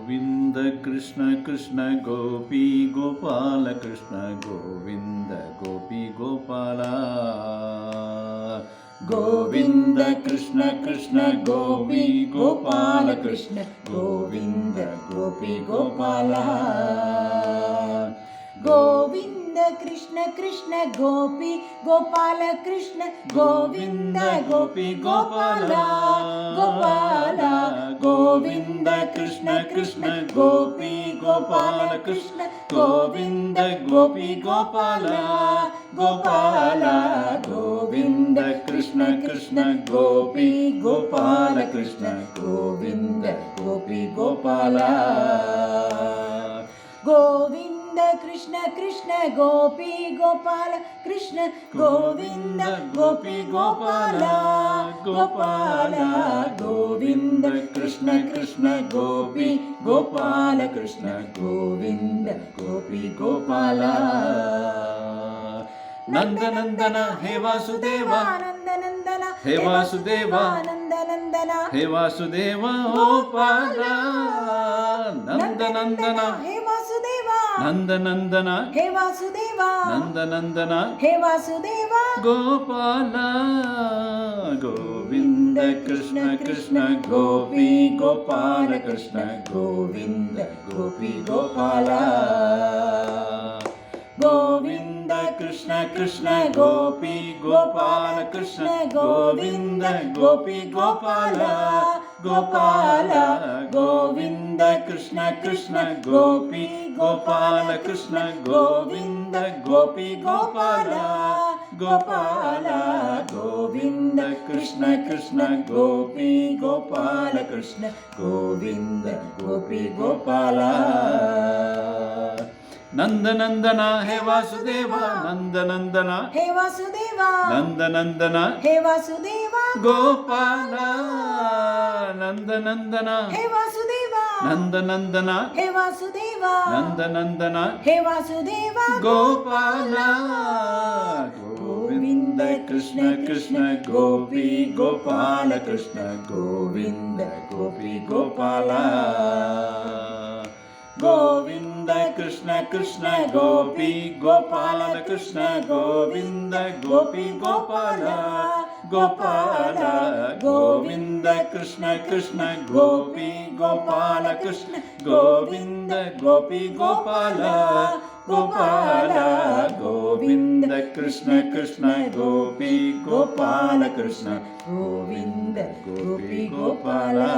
Govind Krishna Krishna गोपी Gopal Krishna Govind गोपी Gopala Govind Krishna Krishna गोपी Gopal Krishna Govind गोपी Gopala Govind Krishna Krishna गोपी Gopal Krishna Govind गोपी Gopala Gopala Govind Krishna Krishna गोपी Gopal Krishna Govind गोपी Gopala Gopala Govind Krishna Krishna गोपी Gopal Krishna Govind गोपी Gopala Govind Krishna Krishna गोपी Gopal Krishna Govind गोपी Gopala Gopala Govind Krishna Krishna गोपी Gopal Krishna Govind गोपी Gopala नंद नंदन हे Vasudeva नंद नंदन हे Vasudeva नंद नंदन हे Vasudeva Gopala नंद नंदन हे Vasudeva नंद नंदन हे Vasudeva नंद नंदन हे Vasudeva Gopala Govind Krishna Krishna गोपी Gopal Krishna Govind गोपी Gopala Govind Krishna Krishna गोपी Gopal Krishna Govind गोपी Gopala Gopala Govind Krishna Krishna गोपी Gopal Krishna Govind गोपी Gopala Gopala Govind Krishna Krishna गोपी Gopal Krishna Govind गोपी Gopala नंद नंदन हे Vasudeva नंद नंदन हे Vasudeva नंद नंदन हे Vasudeva Gopala नंद नंदन हे Vasudeva नंद नंदन हे Vasudeva नंद नंदन हे Vasudeva Gopala Govind Krishna Krishna गोपी Gopal Krishna Govind गोपी Gopala Govind Krishna Krishna गोपी Gopal Krishna Govind गोपी Gopala Gopala Govind Krishna Krishna गोपी Gopal Krishna Govind गोपी Gopala Gopala Govind Krishna Krishna गोपी Gopal Krishna Govind गोपी Gopala